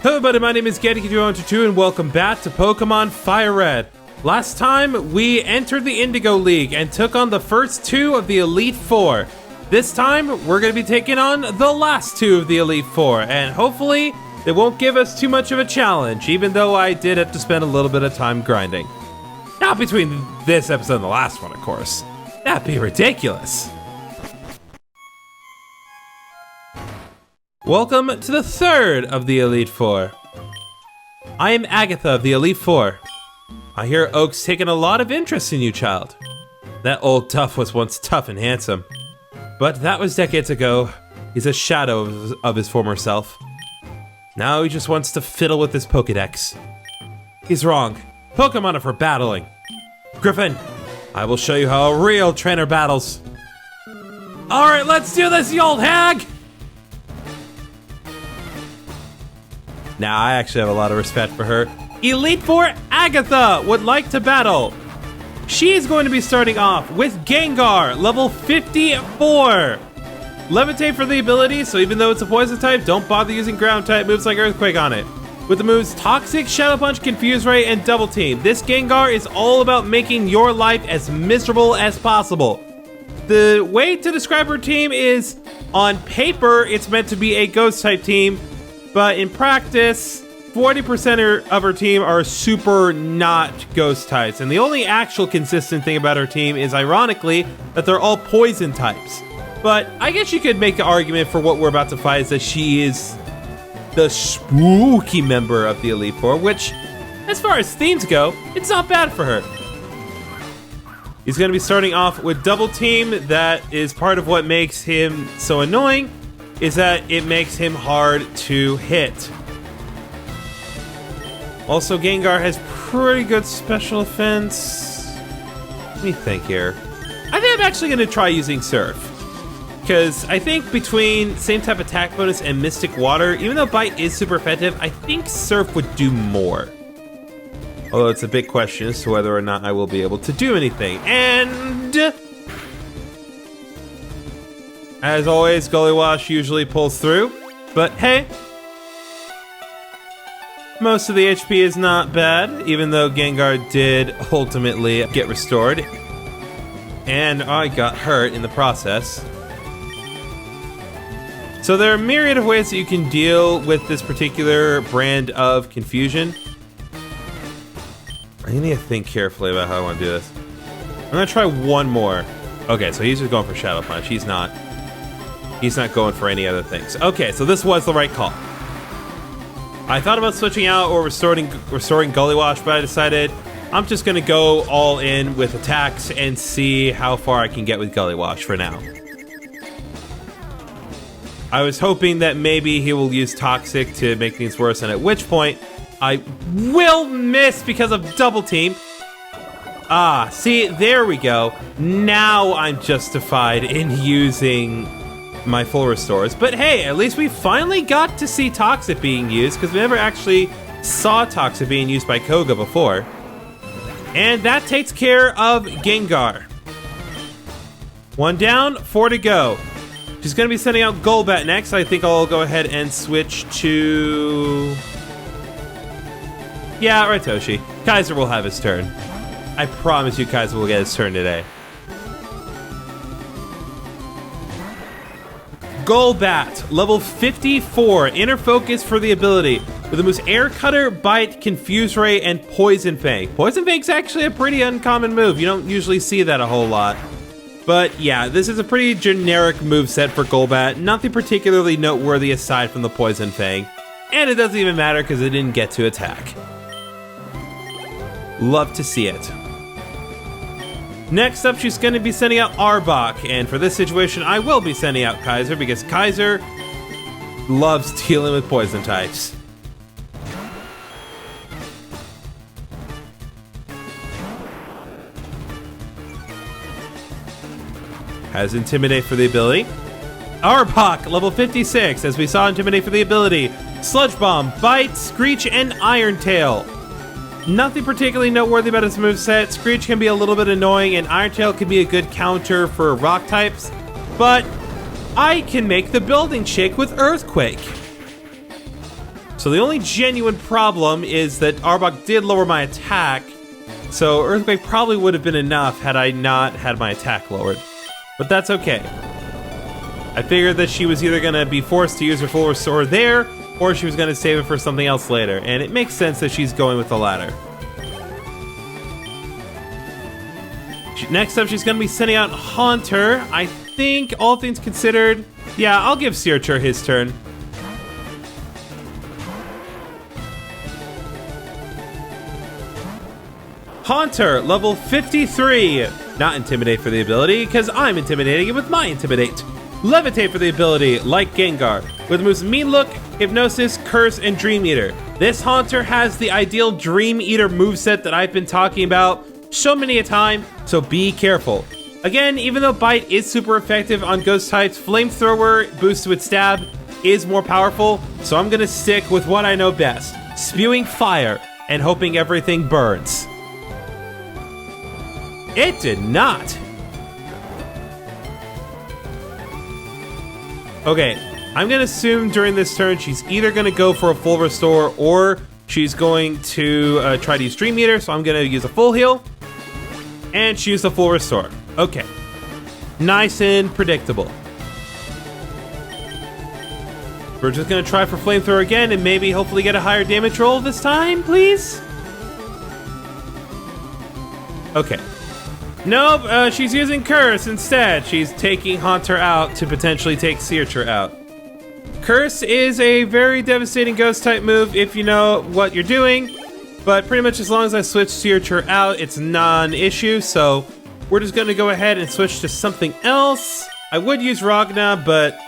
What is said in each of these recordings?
Hello everybody, my name is Getty2 and welcome back to Pokemon Fire Red. Last time, we entered the Indigo League and took on the first two of the Elite Four. This time, we're going to be taking on the last two of the Elite Four, and hopefully, they won't give us too much of a challenge, even though I did have to spend a little bit of time grinding. Not between this episode and the last one, of course. That'd be ridiculous. Welcome to the third of the Elite Four. I am Agatha of the Elite Four. I hear Oak's taken a lot of interest in you, child. That old tough was once tough and handsome. But that was decades ago. He's a shadow of his former self. Now he just wants to fiddle with his Pokédex. He's wrong. Pokemon are for battling. Griffin, I will show you how a real trainer battles. Alright, let's do this, you old hag! Now, I actually have a lot of respect for her. Elite Four Agatha would like to battle. She is going to be starting off with Gengar, level 54. Levitate for the ability, so even though it's a poison type, don't bother using ground type moves like Earthquake on it. With the moves Toxic, Shadow Punch, Confuse Ray, and Double Team, this Gengar is all about making your life as miserable as possible. The way to describe her team is, on paper, it's meant to be a Ghost type team, but in practice, 40% of her team are super not Ghost types. And the only actual consistent thing about her team is, ironically, that they're all Poison types. But I guess you could make an argument for what we're about to fight is that she is the spooky member of the Elite Four, which, as far as themes go, it's not bad for her. He's going to be starting off with Double Team. That is part of what makes him so annoying, is that it makes him hard to hit. Also, Gengar has pretty good special defense. Let me think here. I think I'm actually going to try using Surf. Because I think between same type attack bonus and Mystic Water, even though Bite is super effective, I think Surf would do more. Although it's a big question as to whether or not I will be able to do anything. And as always, Gully Wash usually pulls through, but hey, most of the HP is not bad, even though Gengar did ultimately get restored. And I got hurt in the process. So there are a myriad of ways that you can deal with this particular brand of confusion. I need to think carefully about how I want to do this. I'm going to try one more. Okay, so he's just going for Shadow Punch. He's not going for any other things. Okay, so this was the right call. I thought about switching out or restoring Gully Wash, but I decided I'm just going to go all in with attacks and see how far I can get with Gully Wash for now. I was hoping that maybe he will use Toxic to make things worse, and at which point I will miss because of Double Team. Ah, see, there we go. Now I'm justified in using my full restores. But hey, at least we finally got to see Toxic being used, because we never actually saw Toxic being used by Koga before. And that takes care of Gengar. 1 down, 4 to go. She's going to be sending out Golbat next. I think I'll go ahead and switch to... yeah, Raitoshi. Kaiser will have his turn. I promise you Kaiser will get his turn today. Golbat, level 54, Inner Focus for the ability. With the moves Air Cutter, Bite, Confuse Ray, and Poison Fang. Poison Fang's actually a pretty uncommon move. You don't usually see that a whole lot. But yeah, this is a pretty generic moveset for Golbat. Nothing particularly noteworthy aside from the Poison Fang. And it doesn't even matter because it didn't get to attack. Love to see it. Next up, she's going to be sending out Arbok. And for this situation, I will be sending out Kaiser because Kaiser loves dealing with poison types. Has Intimidate for the ability. Arbok, level 56, as we saw Intimidate for the ability. Sludge Bomb, Bite, Screech, and Iron Tail. Nothing particularly noteworthy about his moveset. Screech can be a little bit annoying, and Iron Tail can be a good counter for rock types. But I can make the building shake with Earthquake. So the only genuine problem is that Arbok did lower my attack, so Earthquake probably would have been enough had I not had my attack lowered. But that's okay. I figured that she was either going to be forced to use her full restore there, or she was going to save it for something else later, and it makes sense that she's going with the latter. Next up, she's going to be sending out Haunter. I think, all things considered, yeah, I'll give Searcher his turn. Haunter, level 53. Not Intimidate for the ability, because I'm intimidating it with my Intimidate. Levitate for the ability, like Gengar, with moves Mean Look, Hypnosis, Curse, and Dream Eater. This Haunter has the ideal Dream Eater moveset that I've been talking about so many a time, so be careful. Again, even though Bite is super effective on ghost types, Flamethrower boosted with Stab is more powerful, so I'm gonna stick with what I know best, spewing fire and hoping everything burns. It did not. Okay, I'm gonna assume during this turn she's either gonna go for a full restore or she's going to try to use Dream Eater, so I'm gonna use a full heal and she used a full restore. Okay, nice and predictable. We're just gonna try for Flamethrower again and maybe hopefully get a higher damage roll this time, please? Okay. Nope, she's using Curse instead. She's taking Haunter out to potentially take Searcher out. Curse is a very devastating ghost type move if you know what you're doing, but pretty much as long as I switch Searcher out, it's non-issue, so we're just gonna go ahead and switch to something else. I would use Ragna, but...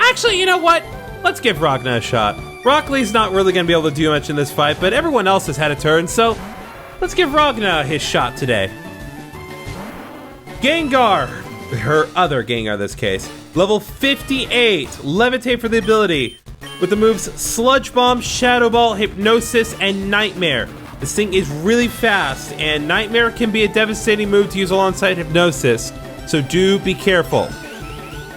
Actually, you know what? Let's give Ragna a shot. Rock Lee's not really gonna be able to do much in this fight, but everyone else has had a turn, so let's give Ragna his shot today. Gengar, her other Gengar in this case, level 58, Levitate for the ability, with the moves Sludge Bomb, Shadow Ball, Hypnosis, and Nightmare. This thing is really fast, and Nightmare can be a devastating move to use alongside Hypnosis, so do be careful.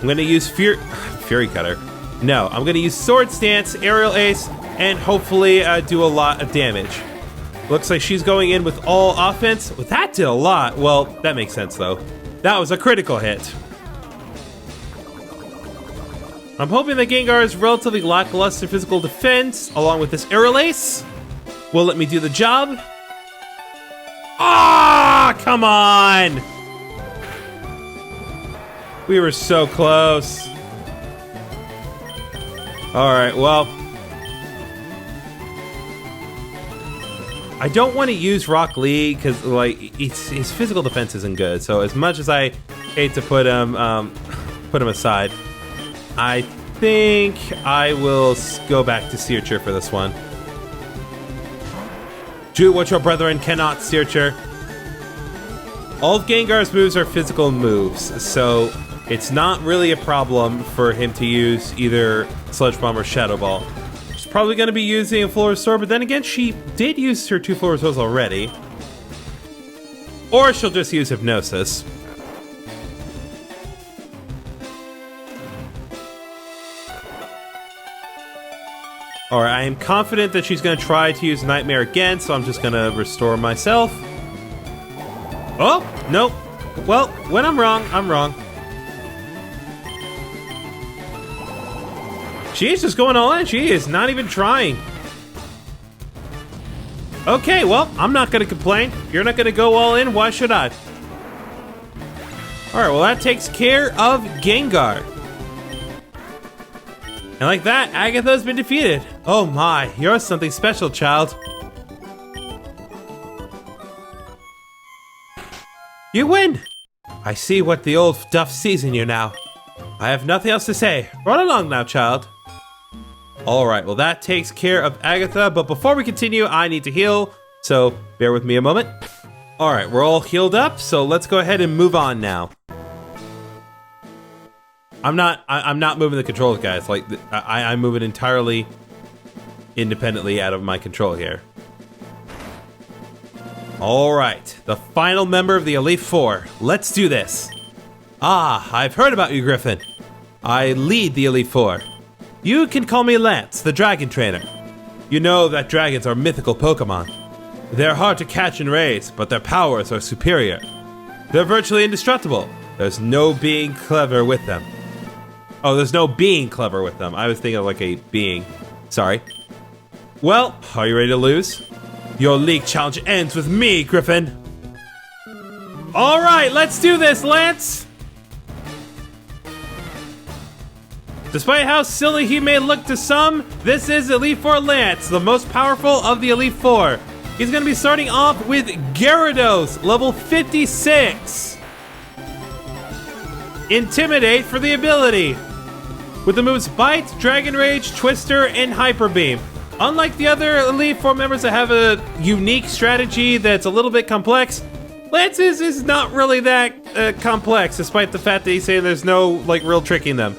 I'm gonna use Fury Cutter. No, I'm gonna use Sword Stance, Aerial Ace, and hopefully do a lot of damage. Looks like she's going in with all offense. Well, that did a lot. Well, that makes sense, though. That was a critical hit. I'm hoping that Gengar's relatively lackluster physical defense, along with this Aerial Ace, will let me do the job. Ah, come on! We were so close. All right, well, I don't want to use Rock Lee because, like, his physical defense isn't good. So as much as I hate to put him aside, I think I will go back to Searcher for this one. Do what your brethren cannot, Searcher. All of Gengar's moves are physical moves, so it's not really a problem for him to use either Sludge Bomb or Shadow Ball. She's probably going to be using a full restore, but then again, she did use her 2 full restores already. Or she'll just use Hypnosis. Alright, I am confident that she's going to try to use Nightmare again, so I'm just going to restore myself. Oh, nope. Well, when I'm wrong, I'm wrong. She's just going all in. She is not even trying. Okay, well, I'm not going to complain. You're not going to go all in. Why should I? Alright, well, that takes care of Gengar. And like that, Agatha's been defeated. Oh my, you're something special, child. You win! I see what the old duff sees in you now. I have nothing else to say. Run along now, child. Alright, well that takes care of Agatha, but before we continue, I need to heal, so bear with me a moment. Alright, we're all healed up, so let's go ahead and move on now. I'm not moving the controls, guys. Like, I'm moving entirely independently out of my control here. Alright, the final member of the Elite Four. Let's do this. Ah, I've heard about you, Griffin. I lead the Elite Four. You can call me Lance, the dragon trainer. You know that dragons are mythical Pokémon. They're hard to catch and raise, but their powers are superior. They're virtually indestructible. There's no being clever with them. Oh, there's no being clever with them. I was thinking of like a being. Sorry. Well, are you ready to lose? Your league challenge ends with me, Griffin. All right, let's do this, Lance. Despite how silly he may look to some, this is Elite Four Lance, the most powerful of the Elite Four. He's going to be starting off with Gyarados, level 56. Intimidate for the ability. With the moves Bite, Dragon Rage, Twister, and Hyper Beam. Unlike the other Elite Four members that have a unique strategy that's a little bit complex, Lance's is not really that complex, despite the fact that he's saying there's no like real tricking them.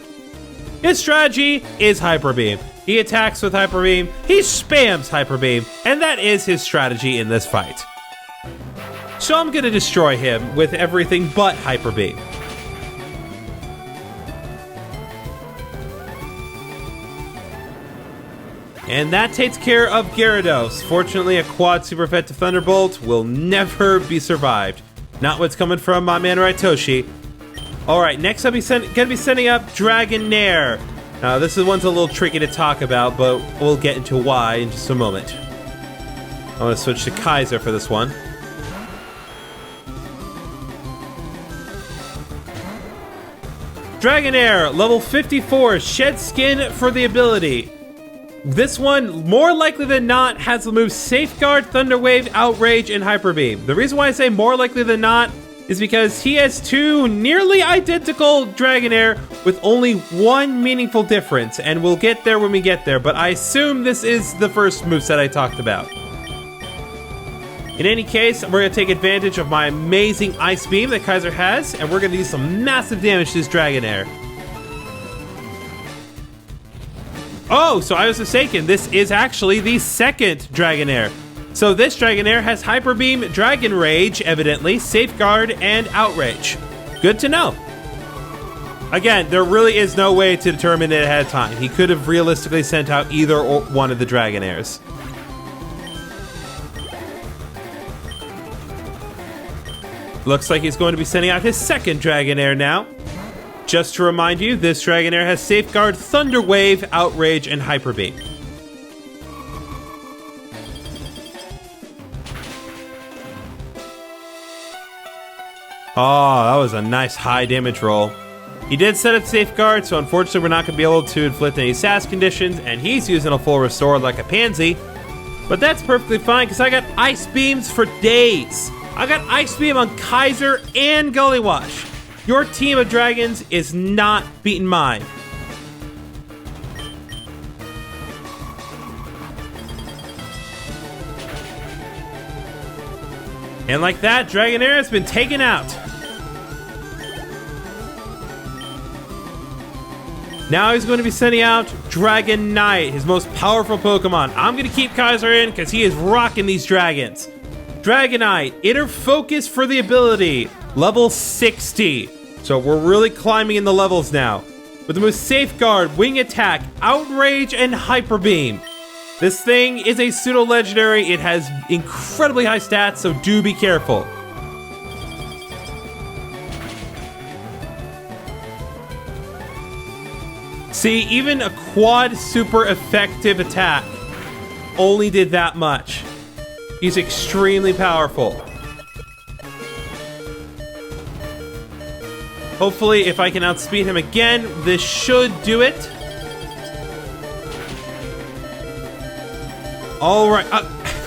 His strategy is Hyper Beam. He attacks with Hyper Beam, he spams Hyper Beam, and that is his strategy in this fight. So I'm gonna destroy him with everything but Hyper Beam. And that takes care of Gyarados. Fortunately, a quad super effective Thunderbolt will never be survived. Not what's coming from my man Raitoshi. Alright, next up he's gonna be sending up Dragonair. Now this one's a little tricky to talk about, but we'll get into why in just a moment. I'm gonna switch to Kaiser for this one. Dragonair, level 54, Shed Skin for the ability. This one, more likely than not, has the moves Safeguard, Thunder Wave, Outrage, and Hyper Beam. The reason why I say more likely than not is because he has two nearly identical Dragonair with only one meaningful difference, and we'll get there when we get there, but I assume this is the first moveset I talked about. In any case, we're going to take advantage of my amazing Ice Beam that Kaiser has, and we're going to do some massive damage to this Dragonair. Oh, so I was mistaken. This is actually the second Dragonair. So this Dragonair has Hyper Beam, Dragon Rage, evidently, Safeguard, and Outrage. Good to know. Again, there really is no way to determine it ahead of time. He could have realistically sent out either or one of the Dragonairs. Looks like he's going to be sending out his second Dragonair now. Just to remind you, this Dragonair has Safeguard, Thunder Wave, Outrage, and Hyper Beam. Oh, that was a nice high damage roll. He did set up Safeguard, so unfortunately we're not going to be able to inflict any SAS conditions, and he's using a full restore like a pansy. But that's perfectly fine, because I got Ice Beams for days. I got Ice Beam on Kaiser and Gullywash. Your team of dragons is not beating mine. And like that, Dragonair has been taken out. Now he's going to be sending out Dragonite, his most powerful Pokemon. I'm going to keep Kaiser in because he is rocking these dragons. Dragonite, Inner Focus for the ability, level 60. So we're really climbing in the levels now. With the moves Safeguard, Wing Attack, Outrage, and Hyper Beam. This thing is a pseudo-legendary. It has incredibly high stats, so do be careful. See, even a quad super effective attack only did that much. He's extremely powerful. Hopefully, if I can outspeed him again, this should do it. Alright,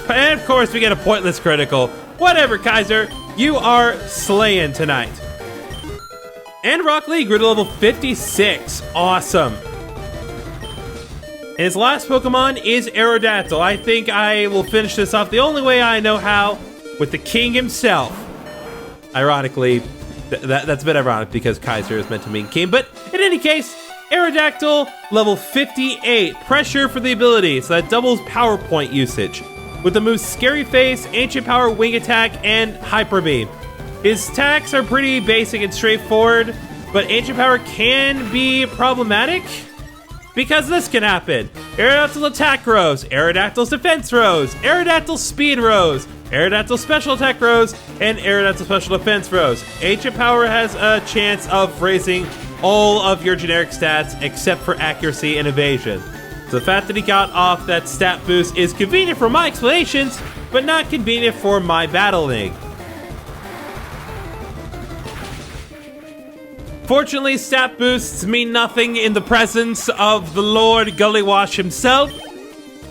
and of course we get a pointless critical. Whatever, Kaiser, you are slaying tonight. And Rock Lee grew to level 56. Awesome. And his last Pokemon is Aerodactyl. I think I will finish this off the only way I know how, with the king himself. Ironically, that's a bit ironic because Kaiser is meant to mean king, but in any case, Aerodactyl, level 58, pressure for the ability, so that doubles power point usage. With the moves Scary Face, Ancient Power, Wing Attack, and Hyper Beam. His attacks are pretty basic and straightforward, but Ancient Power can be problematic. Because this can happen. Aerodactyl attack rose, Aerodactyl's defense rose, Aerodactyl speed rose, Aerodactyl special attack rose, and Aerodactyl special defense rose. Ancient power has a chance of raising all of your generic stats except for accuracy and evasion. So the fact that he got off that stat boost is convenient for my explanations, but not convenient for my battling. Fortunately, stat boosts mean nothing in the presence of the Lord Gullywash himself.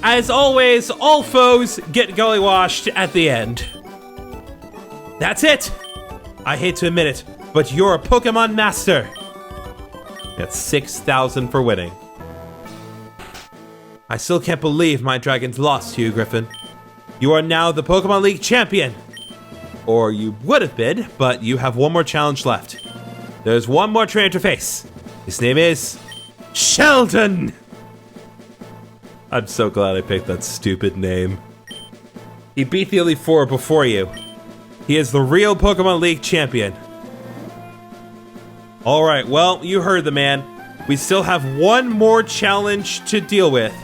As always, all foes get gullywashed at the end. That's it! I hate to admit it, but you're a Pokemon master. That's 6,000 for winning. I still can't believe my dragons lost to you, Griffin. You are now the Pokemon League champion. Or you would have been, but you have one more challenge left. There's one more trainer to face. His name is Sheldon. I'm so glad I picked that stupid name. He beat the Elite Four before you. He is the real Pokemon League champion. Alright, well, you heard the man. We still have one more challenge to deal with.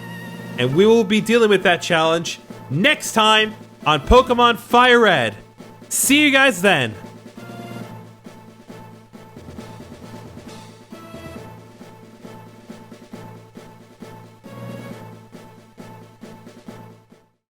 And we will be dealing with that challenge next time on Pokemon Fire Red. See you guys then.